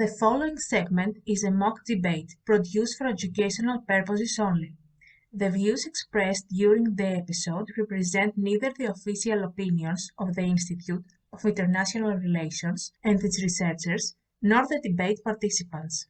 The following segment is a mock debate produced for educational purposes only. The views expressed during the episode represent neither the official opinions of the Institute of International Relations and its researchers, nor the debate participants.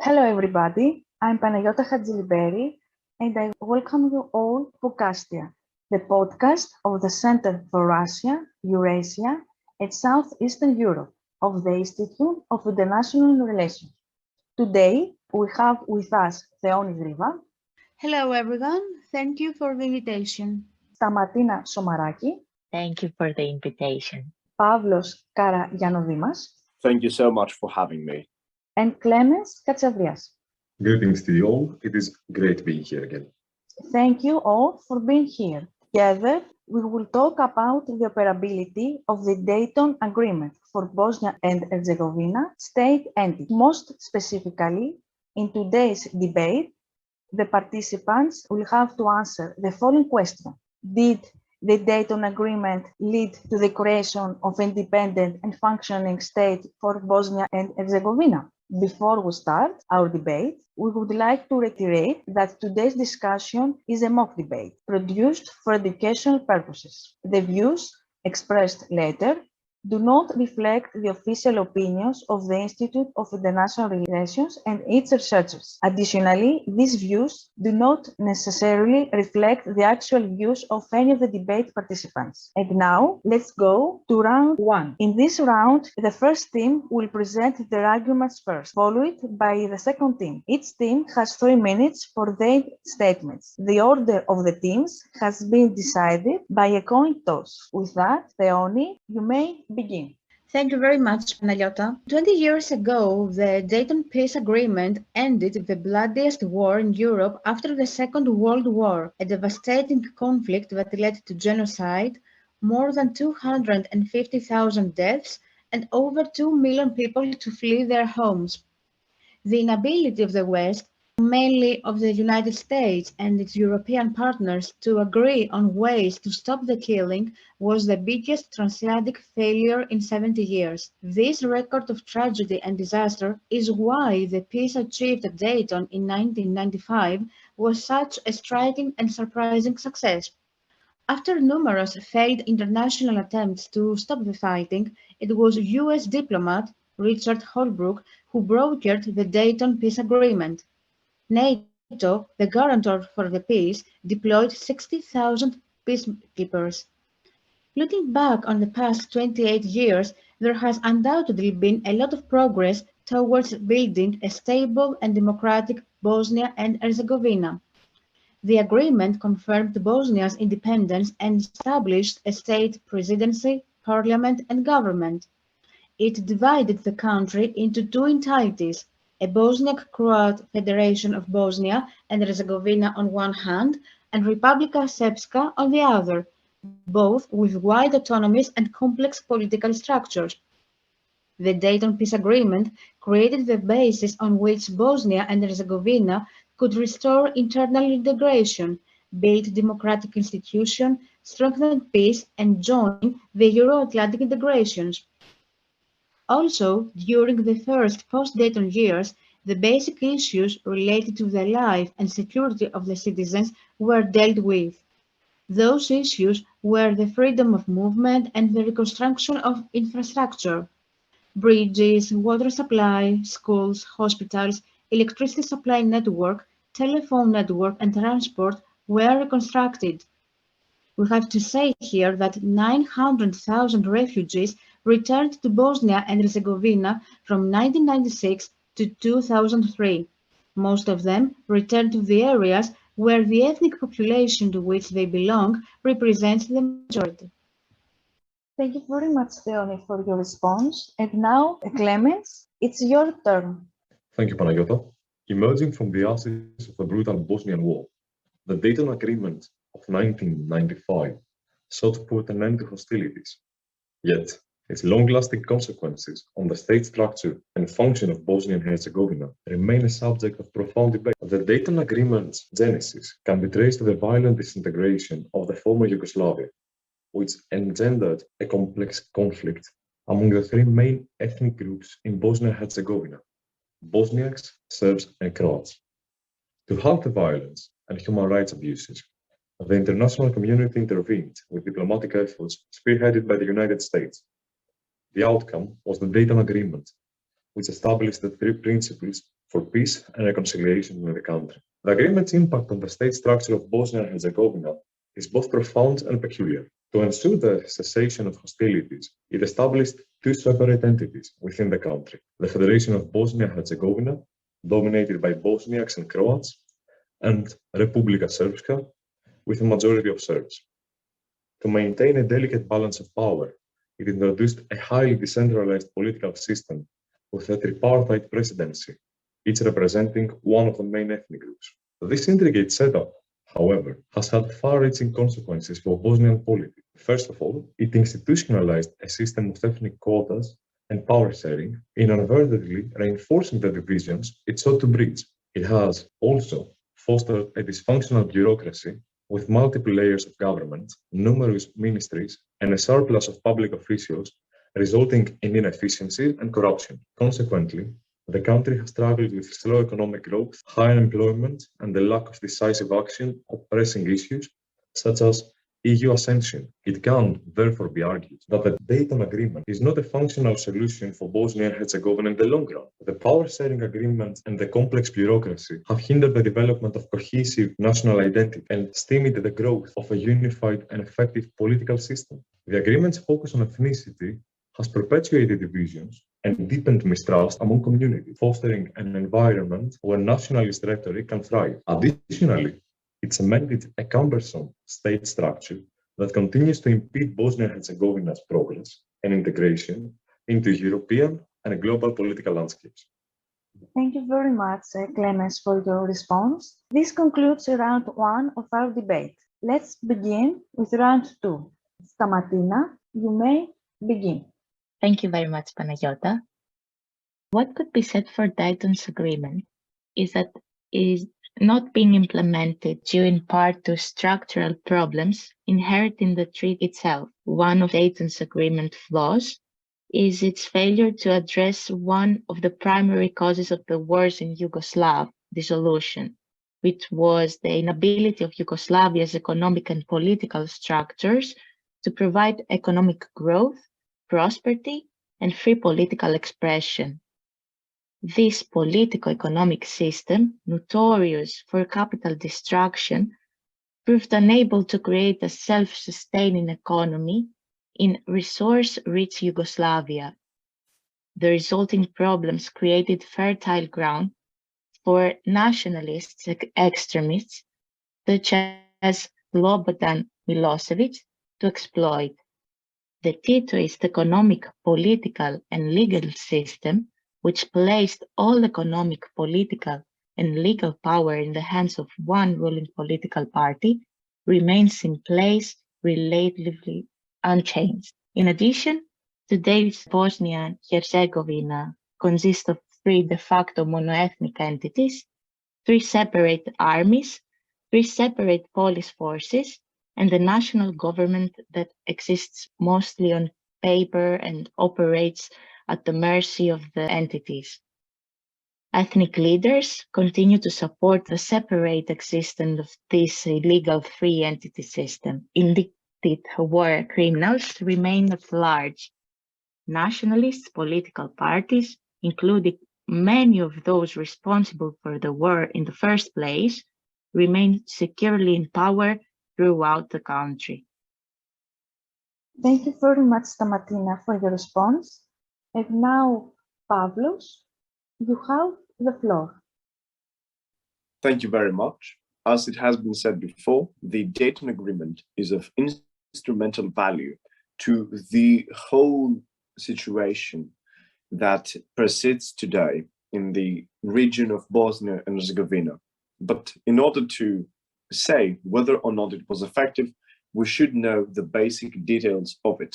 Hello everybody, I'm Panagiota Chatzilymperi and I welcome you all to Podcast.IA, the podcast of the Center for Russia, Eurasia and Southeastern Europe of the Institute of International Relations. Today we have with us Theoni Griva. Hello everyone, thank you for the invitation. Stamatina Somaraki. Thank you for the invitation. Pavlos Karagiannodimas. Thank you so much for having me. And Klimis Katsiavrias. Greetings to you all. It is great being here again. Thank you all for being here. Together, we will talk about the operability of the Dayton Agreement for Bosnia and Herzegovina state entity. Most specifically, in today's debate, the participants will have to answer the following question. Did the Dayton Agreement lead to the creation of an independent and functioning state for Bosnia and Herzegovina? Before we start our debate, we would like to reiterate that today's discussion is a mock debate produced for educational purposes. The views expressed later do not reflect the official opinions of the Institute of International Relations and its researchers. Additionally, these views do not necessarily reflect the actual views of any of the debate participants. And now, let's go to round one. In this round, the first team will present their arguments first, followed by the second team. Each team has 3 minutes for their statements. The order of the teams has been decided by a coin toss. With that, Theoni, you may begin. Thank you very much, Panagiota. 20 years ago, the Dayton Peace Agreement ended the bloodiest war in Europe after the Second World War, a devastating conflict that led to genocide, more than 250,000 deaths, and over 2 million people to flee their homes. The inability of the West, mainly of the United States and its European partners, to agree on ways to stop the killing was the biggest transatlantic failure in 70 years. This record of tragedy and disaster is why the peace achieved at Dayton in 1995 was such a striking and surprising success. After numerous failed international attempts to stop the fighting, it was US diplomat Richard Holbrooke who brokered the Dayton Peace Agreement. NATO, the guarantor for the peace, deployed 60,000 peacekeepers. Looking back on the past 28 years, there has undoubtedly been a lot of progress towards building a stable and democratic Bosnia and Herzegovina. The agreement confirmed Bosnia's independence and established a state presidency, parliament, and government. It divided the country into 2 entities, a Bosniak-Croat Federation of Bosnia and Herzegovina on one hand, and Republika Srpska on the other, both with wide autonomies and complex political structures. The Dayton Peace Agreement created the basis on which Bosnia and Herzegovina could restore internal integration, build democratic institutions, strengthen peace, and join the Euro-Atlantic integrations. Also, during the first post-Dayton years, the basic issues related to the life and security of the citizens were dealt with. Those issues were the freedom of movement and the reconstruction of infrastructure. Bridges, water supply, schools, hospitals, electricity supply network, telephone network, and transport were reconstructed. We have to say here that 900,000 refugees returned to Bosnia and Herzegovina from 1996 to 2003. Most of them returned to the areas where the ethnic population to which they belong represents the majority. Thank you very much, Theoni, for your response. And now, Klimis, it's your turn. Thank you, Panagiota. Emerging from the ashes of the brutal Bosnian War, the Dayton Agreement of 1995 sought to put an end to hostilities. Yet, its long-lasting consequences on the state structure and function of Bosnia and Herzegovina remain a subject of profound debate. The Dayton Agreement's genesis can be traced to the violent disintegration of the former Yugoslavia, which engendered a complex conflict among the three main ethnic groups in Bosnia and Herzegovina: Bosniaks, Serbs, and Croats. To halt the violence and human rights abuses, the international community intervened with diplomatic efforts spearheaded by the United States. The outcome was the Dayton Agreement, which established the three principles for peace and reconciliation in the country. The agreement's impact on the state structure of Bosnia and Herzegovina is both profound and peculiar. To ensure the cessation of hostilities, it established two separate entities within the country: the Federation of Bosnia and Herzegovina, dominated by Bosniaks and Croats, and Republika Srpska, with a majority of Serbs. To maintain a delicate balance of power, it introduced a highly decentralized political system with a tripartite presidency, each representing one of the main ethnic groups. This intricate setup, however, has had far-reaching consequences for Bosnian politics. First of all, it institutionalized a system of ethnic quotas and power sharing, inadvertently reinforcing the divisions it sought to bridge. It has also fostered a dysfunctional bureaucracy with multiple layers of government, numerous ministries, and a surplus of public officials, resulting in inefficiency and corruption. Consequently, the country has struggled with slow economic growth, high unemployment, and the lack of decisive action on pressing issues such as EU accession. It can, therefore, be argued that the Dayton Agreement is not a functional solution for Bosnia and Herzegovina in the long run. The power-sharing agreement and the complex bureaucracy have hindered the development of cohesive national identity and stymied the growth of a unified and effective political system. The agreement's focus on ethnicity has perpetuated divisions and deepened mistrust among communities, fostering an environment where nationalist rhetoric can thrive. Additionally, it cemented a cumbersome state structure that continues to impede Bosnia and Herzegovina's progress and integration into European and global political landscapes. Thank you very much, Klimis, for your response. This concludes round one of our debate. Let's begin with round two. Stamatina, you may begin. Thank you very much, Panagiota. What could be said for Dayton's agreement is that it is not being implemented due in part to structural problems inherent in the treaty itself. One of Dayton's agreement flaws is its failure to address one of the primary causes of the wars in Yugoslav dissolution, which was the inability of Yugoslavia's economic and political structures to provide economic growth, prosperity, and free political expression. This politico-economic system, notorious for capital destruction, proved unable to create a self-sustaining economy in resource-rich Yugoslavia. The resulting problems created fertile ground for nationalist extremists such as Slobodan Milosevic to exploit. The Titoist economic, political, and legal system, which placed all economic, political, and legal power in the hands of one ruling political party, remains in place relatively unchanged. In addition, today's Bosnia and Herzegovina consists of three de facto monoethnic entities, three separate armies, three separate police forces, and the national government that exists mostly on paper and operates at the mercy of the entities. Ethnic leaders continue to support the separate existence of this illegal three-entity system. Indicted war criminals remain at large. Nationalist political parties, including many of those responsible for the war in the first place, remain securely in power throughout the country. Thank you very much, Stamatina, for your response. And now, Pavlos, you have the floor. Thank you very much. As it has been said before, the Dayton Agreement is of instrumental value to the whole situation that persists today in the region of Bosnia and Herzegovina. But in order to say whether or not it was effective, we should know the basic details of it.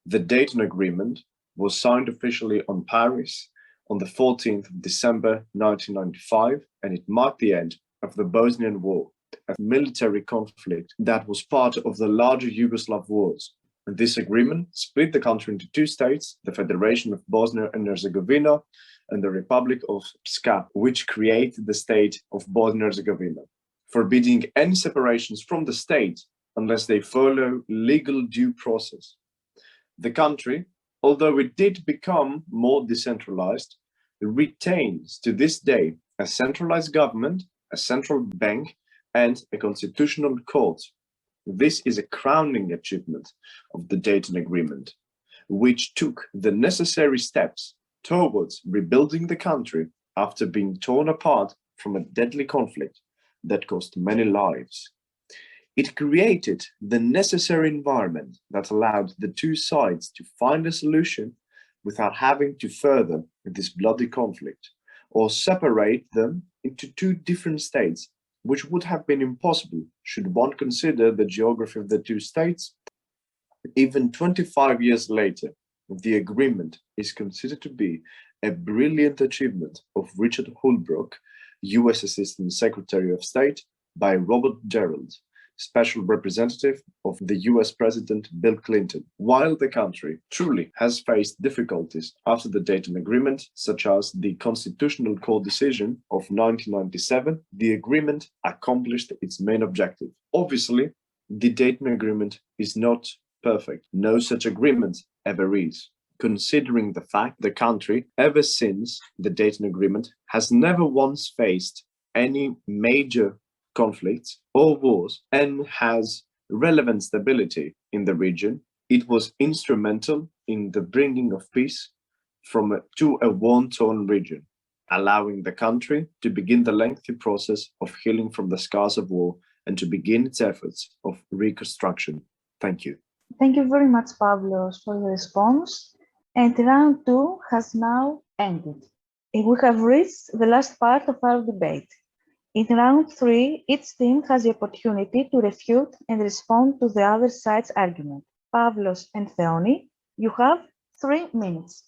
The Dayton Agreement was signed officially on Paris on the 14th of December 1995, and it marked the end of the Bosnian War, a military conflict that was part of the larger Yugoslav wars. And this agreement split the country into two states, the Federation of Bosnia and Herzegovina and the Republic of Srpska, which created the state of Bosnia and Herzegovina, forbidding any separations from the state unless they follow legal due process. The country, although it did become more decentralized, retains to this day a centralized government, a central bank, and a constitutional court. This is a crowning achievement of the Dayton Agreement, which took the necessary steps towards rebuilding the country after being torn apart from a deadly conflict that cost many lives. It created the necessary environment that allowed the two sides to find a solution without having to further this bloody conflict or separate them into two different states, which would have been impossible should one consider the geography of the two states. Even 25 years later, the agreement is considered to be a brilliant achievement of Richard Holbrooke, US Assistant Secretary of State, by Robert Gerald, Special Representative of the US President Bill Clinton. While the country truly has faced difficulties after the Dayton Agreement, such as the Constitutional Court decision of 1997, the agreement accomplished its main objective. Obviously, the Dayton Agreement is not perfect. No such agreement ever is, considering the fact the country, ever since the Dayton Agreement, has never once faced any major conflicts or wars and has relevant stability in the region. It was instrumental in the bringing of peace to a war-torn region, allowing the country to begin the lengthy process of healing from the scars of war and to begin its efforts of reconstruction. Thank you. Thank you very much, Pavlos, for your response. And round 2 has now ended. We have reached the last part of our debate. In round 3, each team has the opportunity to refute and respond to the other side's argument. Pavlos and Theoni, you have 3 minutes.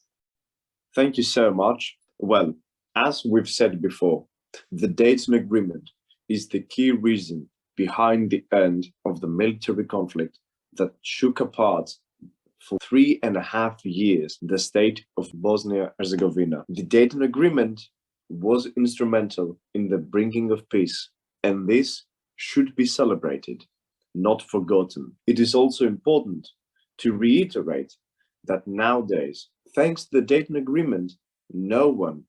Thank you so much. Well, as we've said before, the Dayton Agreement is the key reason behind the end of the military conflict that shook apart for 3.5 years the state of Bosnia Herzegovina. The Dayton Agreement was instrumental in the bringing of peace, and this should be celebrated, not forgotten. It is also important to reiterate that nowadays, thanks to the Dayton Agreement, no one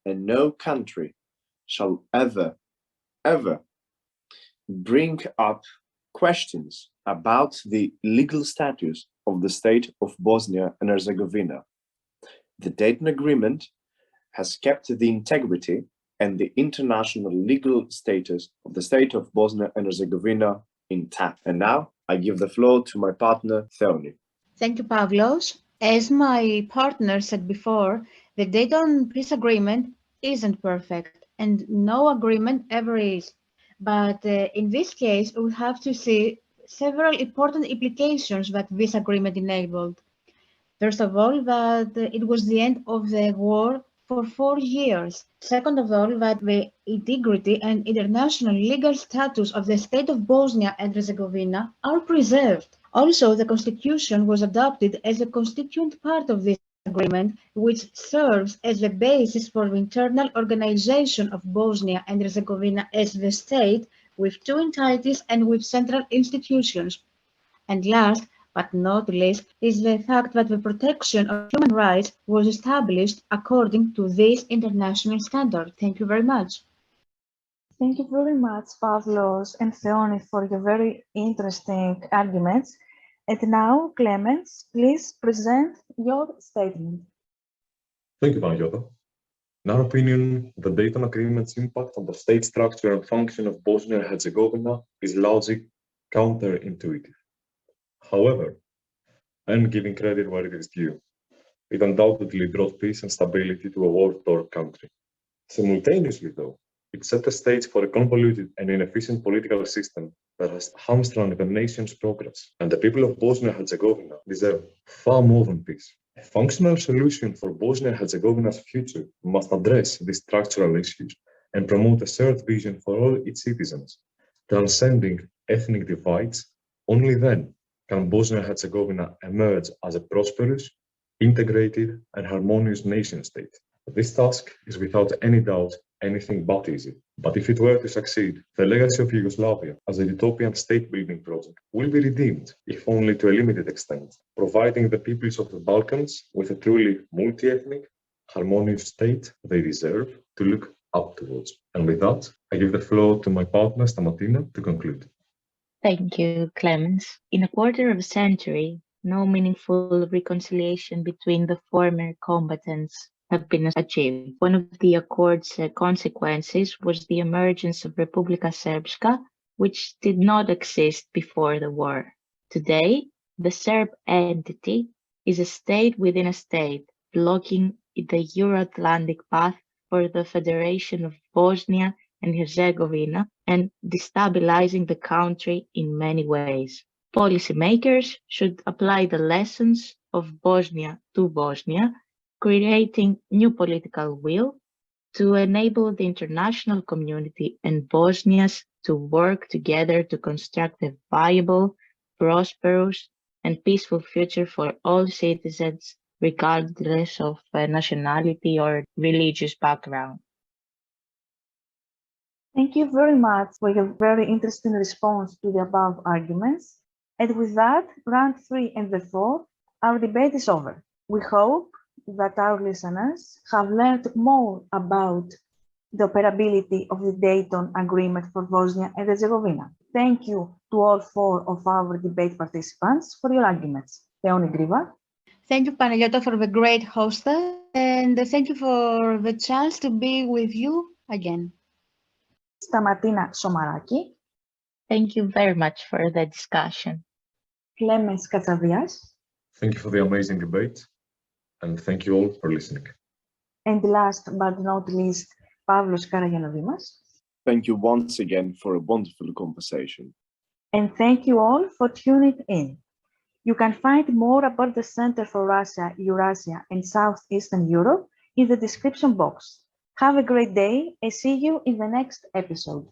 and no country shall ever bring up questions about the legal status of the state of Bosnia and Herzegovina. The Dayton Agreement has kept the integrity and the international legal status of the state of Bosnia and Herzegovina intact. And now I give the floor to my partner, Theoni. Thank you, Pavlos. As my partner said before, the Dayton Peace Agreement isn't perfect, and no agreement ever is. But in this case, we have to see several important implications that this agreement enabled. First of all, that it was the end of the war for 4 years. Second of all, that the integrity and international legal status of the state of Bosnia and Herzegovina are preserved. Also, the constitution was adopted as a constituent part of this agreement, which serves as the basis for the internal organization of Bosnia and Herzegovina as the state with 2 entities and with central institutions. And last but not least is the fact that the protection of human rights was established according to this international standard. Thank you very much. Thank you very much, Pavlos and Theoni, for your very interesting arguments. And now, Clemens, please present your statement. Thank you, Panagiota. In our opinion, the Dayton Agreement's impact on the state structure and function of Bosnia and Herzegovina is largely counterintuitive. However, and giving credit where it is due, it undoubtedly brought peace and stability to a war-torn country. Simultaneously, though, it set the stage for a convoluted and inefficient political system that has hamstrung the nation's progress, and the people of Bosnia Herzegovina deserve far more than peace. A functional solution for Bosnia Herzegovina's future must address these structural issues and promote a shared vision for all its citizens, transcending ethnic divides. Only then can Bosnia Herzegovina emerge as a prosperous, integrated, and harmonious nation-state. This task is without any doubt anything but easy. But if it were to succeed, the legacy of Yugoslavia as a utopian state-building project will be redeemed, if only to a limited extent, providing the peoples of the Balkans with a truly multi-ethnic, harmonious state they deserve to look up towards. And with that, I give the floor to my partner, Stamatina, to conclude. Thank you, Clemens. In a quarter of a century, no meaningful reconciliation between the former combatants have been achieved. One of the accord's consequences was the emergence of Republika Srpska, which did not exist before the war. Today, the Serb entity is a state within a state, blocking the Euro-Atlantic path for the Federation of Bosnia and Herzegovina and destabilizing the country in many ways. Policymakers should apply the lessons of Bosnia to Bosnia, creating new political will to enable the international community and Bosnians to work together to construct a viable, prosperous, and peaceful future for all citizens, regardless of nationality or religious background. Thank you very much for your very interesting response to the above arguments. And with that, round 3 and the 4, our debate is over. We hope that our listeners have learned more about the operability of the Dayton Agreement for Bosnia and Herzegovina. Thank you to all 4 of our debate participants for your arguments. Theoni, Griva. Thank you, Panagiota, for the great hosting, and thank you for the chance to be with you again. Stamatina, Somaraki. Thank you very much for the discussion. Klimis, Katsiavrias. Thank you for the amazing debate, and thank you all for listening. And last but not least, Pavlos, Karagiannodimas. Thank you once again for a wonderful conversation. And thank you all for tuning in. You can find more about the Center for Russia, Eurasia, and Southeastern Europe in the description box. Have a great day and see you in the next episode.